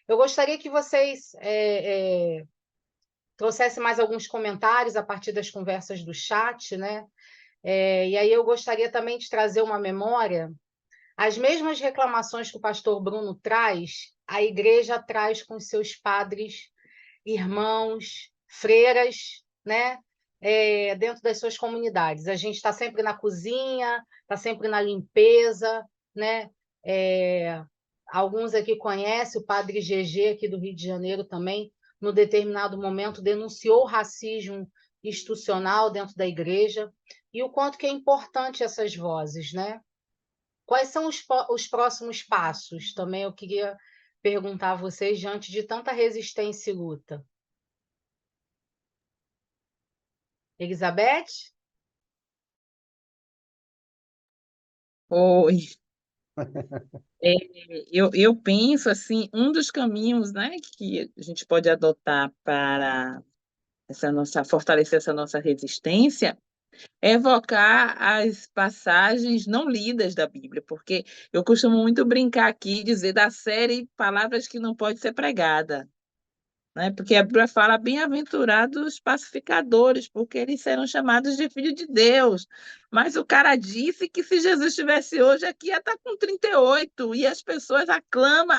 Eu gostaria que vocês trouxessem mais alguns comentários a partir das conversas do chat, né? E aí eu gostaria também de trazer uma memória. As mesmas reclamações que o pastor Bruno traz, a igreja traz com seus padres, irmãos, freiras, né? Dentro das suas comunidades. A gente está sempre na cozinha, está sempre na limpeza, né? Alguns aqui conhecem o padre GG, aqui do Rio de Janeiro também, no determinado momento denunciou o racismo institucional dentro da igreja, e o quanto que é importante essas vozes, né? Quais são os próximos passos? Também eu queria perguntar a vocês, diante de tanta resistência e luta. Elizabeth? Oi. Eu penso assim, um dos caminhos, né, que a gente pode adotar para fortalecer essa nossa resistência é evocar as passagens não lidas da Bíblia, porque eu costumo muito brincar aqui e dizer da série Palavras que não pode ser pregada, né? Porque a Bíblia fala bem-aventurados pacificadores, porque eles serão chamados de filho de Deus. Mas o cara disse que se Jesus estivesse hoje aqui, ia estar com 38, e as pessoas aclamam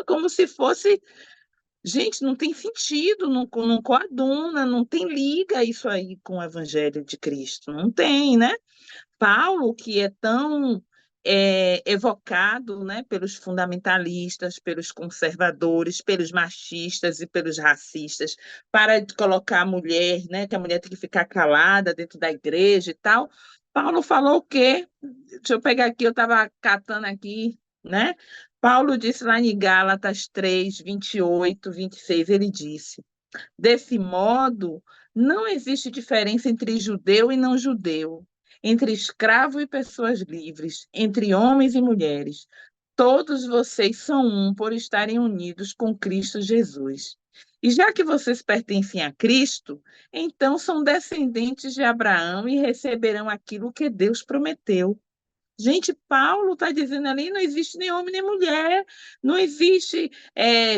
como se fosse. Gente, não tem sentido, não coaduna, não tem liga isso aí com o Evangelho de Cristo. Não tem, né? Paulo, que é tão evocado, né, pelos fundamentalistas, pelos conservadores, pelos machistas e pelos racistas, para colocar a mulher, né, que a mulher tem que ficar calada dentro da igreja e tal. Paulo falou o quê? Deixa eu pegar aqui, eu estava catando aqui, né? Paulo disse lá em Gálatas 3, 28, 26, ele disse: desse modo, não existe diferença entre judeu e não judeu, entre escravo e pessoas livres, entre homens e mulheres. Todos vocês são um por estarem unidos com Cristo Jesus. E já que vocês pertencem a Cristo, então são descendentes de Abraão e receberão aquilo que Deus prometeu. Gente, Paulo está dizendo ali, não existe nem homem nem mulher, não existe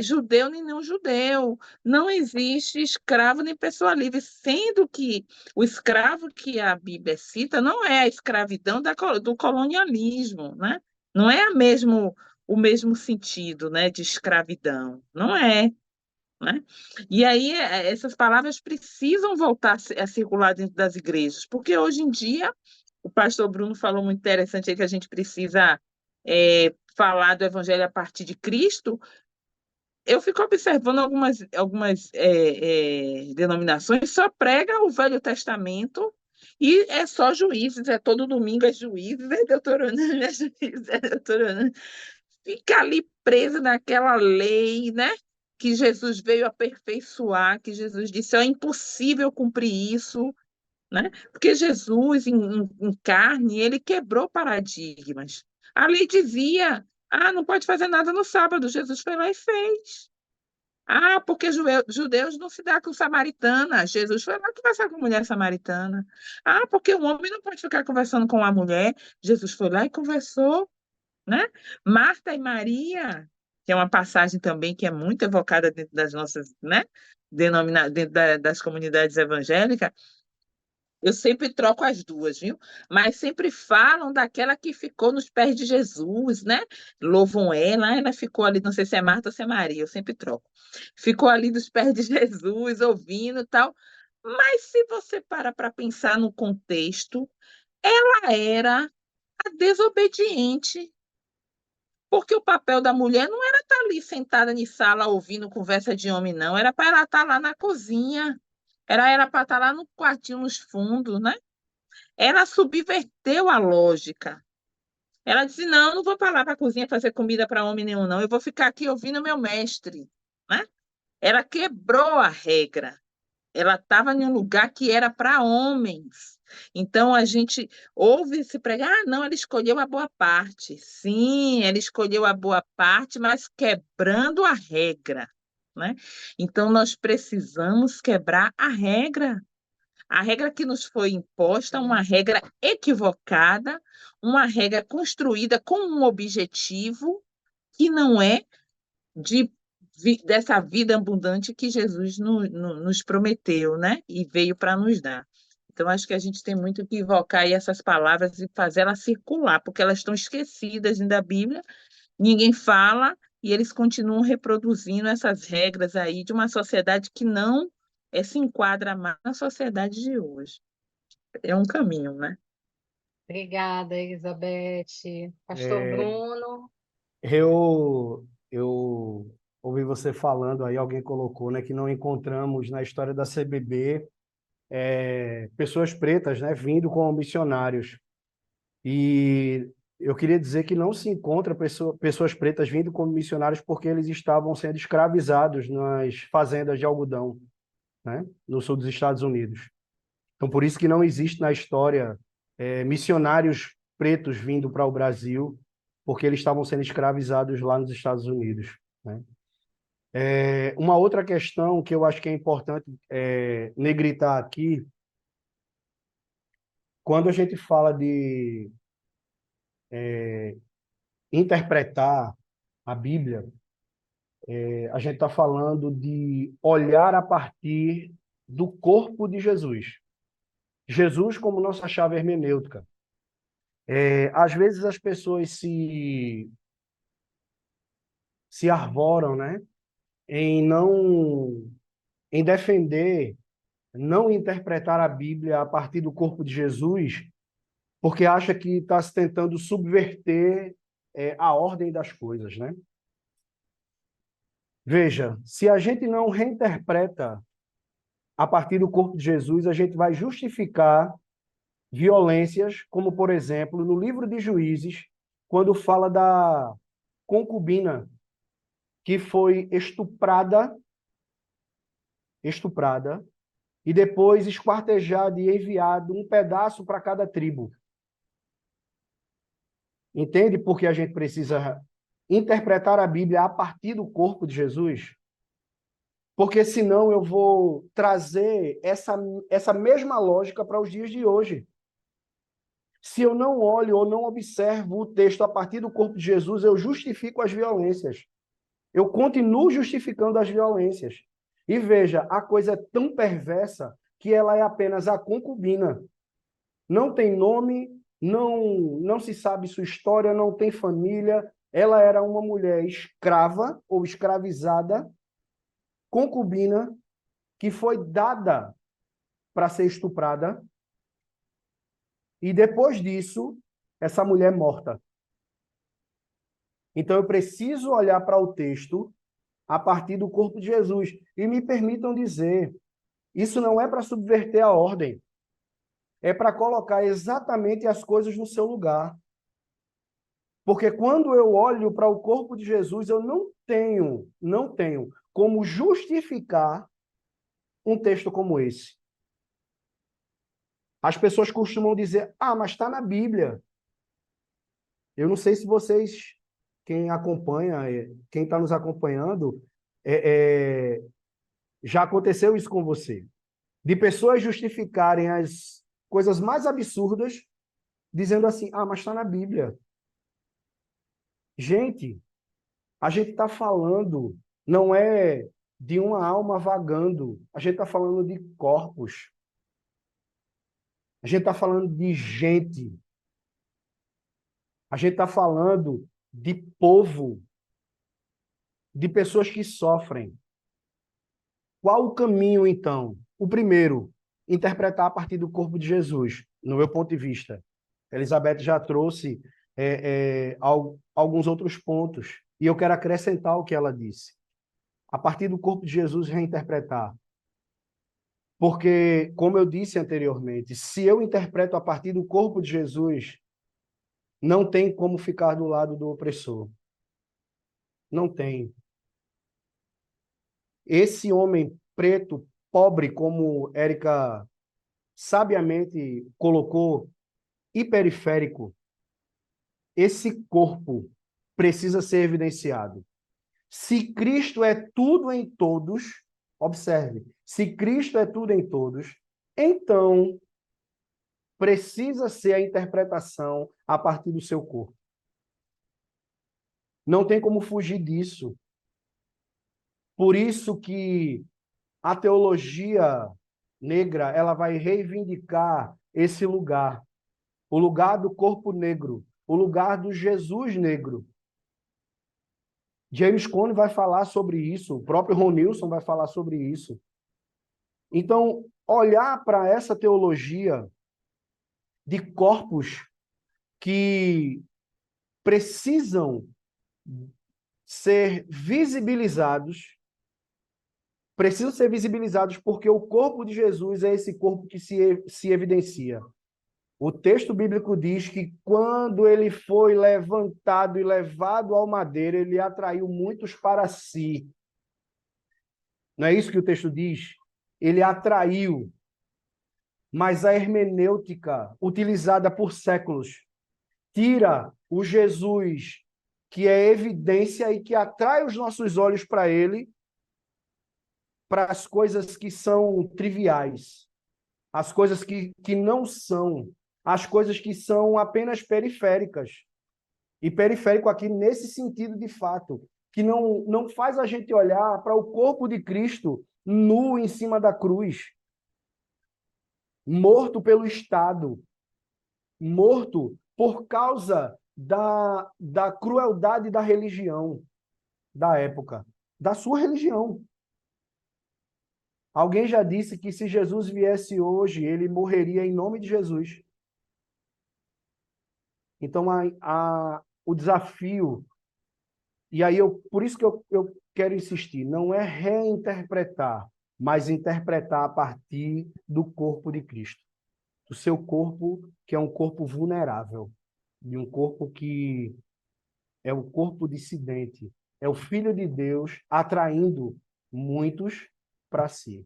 judeu nem não judeu, não existe escravo nem pessoa livre, sendo que o escravo que a Bíblia cita não é a escravidão do colonialismo, né? Não é o mesmo sentido, né, de escravidão, não é. Né? E aí essas palavras precisam voltar a circular dentro das igrejas, porque hoje em dia o pastor Bruno falou muito interessante aí que a gente precisa falar do evangelho a partir de Cristo. Eu fico observando algumas denominações só prega o Velho Testamento e é só Juízes, é todo domingo é Juízes, é Deuteronômio, é Juízes, é Deuteronômio. Fica ali preso naquela lei, né? Que Jesus veio aperfeiçoar, que Jesus disse, é impossível cumprir isso, né? Porque Jesus, em carne, ele quebrou paradigmas. A lei dizia, não pode fazer nada no sábado. Jesus foi lá e fez. Porque judeus não se dá com samaritana. Jesus foi lá conversar com a mulher samaritana. Porque o homem não pode ficar conversando com a mulher. Jesus foi lá e conversou, né? Marta e Maria, que é uma passagem também que é muito evocada dentro das nossas, né? Dentro das comunidades evangélicas. Eu sempre troco as duas, viu? Mas sempre falam daquela que ficou nos pés de Jesus, né? Louvam ela ficou ali, não sei se é Marta ou se é Maria, eu sempre troco. Ficou ali nos pés de Jesus, ouvindo e tal. Mas se você para pensar no contexto, ela era a desobediente, porque o papel da mulher não era estar ali sentada em sala ouvindo conversa de homem, não. Era para ela estar lá na cozinha. Era para estar lá no quartinho, nos fundos, né? Ela subverteu a lógica. Ela disse: não, não vou para lá para a cozinha fazer comida para homem nenhum, não. Eu vou ficar aqui ouvindo meu mestre. Né? Ela quebrou a regra. Ela estava em um lugar que era para homens. Então a gente ouve se pregar, não, ela escolheu a boa parte. Sim, ela escolheu a boa parte, mas quebrando a regra. Né? Então nós precisamos quebrar a regra. A regra que nos foi imposta, uma regra equivocada, uma regra construída com um objetivo que não é de dessa vida abundante que Jesus nos prometeu, né? E veio para nos dar. Então, acho que a gente tem muito que invocar aí essas palavras e fazer elas circular, porque elas estão esquecidas da Bíblia, ninguém fala, e eles continuam reproduzindo essas regras aí de uma sociedade que não se enquadra mais na sociedade de hoje. É um caminho, né? Obrigada, Elizabeth. Pastor É, Bruno. eu ouvi você falando aí, alguém colocou, né, que não encontramos na história da CBB pessoas pretas, né, vindo como missionários. E eu queria dizer que não se encontra pessoas pretas vindo como missionários porque eles estavam sendo escravizados nas fazendas de algodão, né, no sul dos Estados Unidos. Então, por isso que não existe na história missionários pretos vindo para o Brasil, porque eles estavam sendo escravizados lá nos Estados Unidos, né? Uma outra questão que eu acho que é importante negritar aqui, quando a gente fala de interpretar a Bíblia, a gente está falando de olhar a partir do corpo de Jesus. Jesus como nossa chave hermenêutica. Às vezes as pessoas se arvoram, né, em defender, não interpretar a Bíblia a partir do corpo de Jesus, porque acha que está se tentando subverter a ordem das coisas, né? Veja, se a gente não reinterpreta a partir do corpo de Jesus, a gente vai justificar violências, como, por exemplo, no livro de Juízes, quando fala da concubina que foi estuprada, e depois esquartejado e enviado um pedaço para cada tribo. Entende por que a gente precisa interpretar a Bíblia a partir do corpo de Jesus? Porque senão eu vou trazer essa mesma lógica para os dias de hoje. Se eu não olho ou não observo o texto a partir do corpo de Jesus, eu justifico as violências. Eu continuo justificando as violências. E veja, a coisa é tão perversa que ela é apenas a concubina. Não tem nome, não se sabe sua história, não tem família. Ela era uma mulher escrava ou escravizada, concubina, que foi dada para ser estuprada. E depois disso, essa mulher morta. Então eu preciso olhar para o texto a partir do corpo de Jesus. E me permitam dizer, isso não é para subverter a ordem, é para colocar exatamente as coisas no seu lugar. Porque quando eu olho para o corpo de Jesus, eu não tenho como justificar um texto como esse. As pessoas costumam dizer, mas está na Bíblia. Eu não sei se vocês, quem acompanha, quem está nos acompanhando, já aconteceu isso com você. De pessoas justificarem as coisas mais absurdas, dizendo assim, mas está na Bíblia. Gente, a gente está falando, não é de uma alma vagando, a gente está falando de corpos. A gente está falando de gente. A gente está falando de povo, de pessoas que sofrem. Qual o caminho, então? O primeiro, interpretar a partir do corpo de Jesus, no meu ponto de vista. Elizabeth já trouxe alguns outros pontos, e eu quero acrescentar o que ela disse. A partir do corpo de Jesus, reinterpretar. Porque, como eu disse anteriormente, se eu interpreto a partir do corpo de Jesus, não tem como ficar do lado do opressor. Não tem. Esse homem preto, pobre, como Érica sabiamente colocou, e periférico, esse corpo precisa ser evidenciado. Se Cristo é tudo em todos, observe, se Cristo é tudo em todos, então precisa ser a interpretação a partir do seu corpo. Não tem como fugir disso. Por isso que a teologia negra, ela vai reivindicar esse lugar, o lugar do corpo negro, o lugar do Jesus negro. James Cone vai falar sobre isso, o próprio Ron Nilson vai falar sobre isso. Então, olhar para essa teologia de corpos que precisam ser visibilizados, porque o corpo de Jesus é esse corpo que se evidencia. O texto bíblico diz que quando ele foi levantado e levado ao madeiro, ele atraiu muitos para si. Não é isso que o texto diz? Ele atraiu. Mas a hermenêutica utilizada por séculos tira o Jesus que é evidência e que atrai os nossos olhos para ele, para as coisas que são triviais, as coisas que não são, as coisas que são apenas periféricas. E periférico aqui nesse sentido de fato, que não faz a gente olhar para o corpo de Cristo nu em cima da cruz, morto pelo Estado, morto por causa da crueldade da religião da época, da sua religião. Alguém já disse que se Jesus viesse hoje, ele morreria em nome de Jesus. Então, o desafio, e aí por isso que eu quero insistir, não é reinterpretar, mas interpretar a partir do corpo de Cristo. Do seu corpo, que é um corpo vulnerável, de um corpo que é o corpo dissidente, é o Filho de Deus atraindo muitos para si.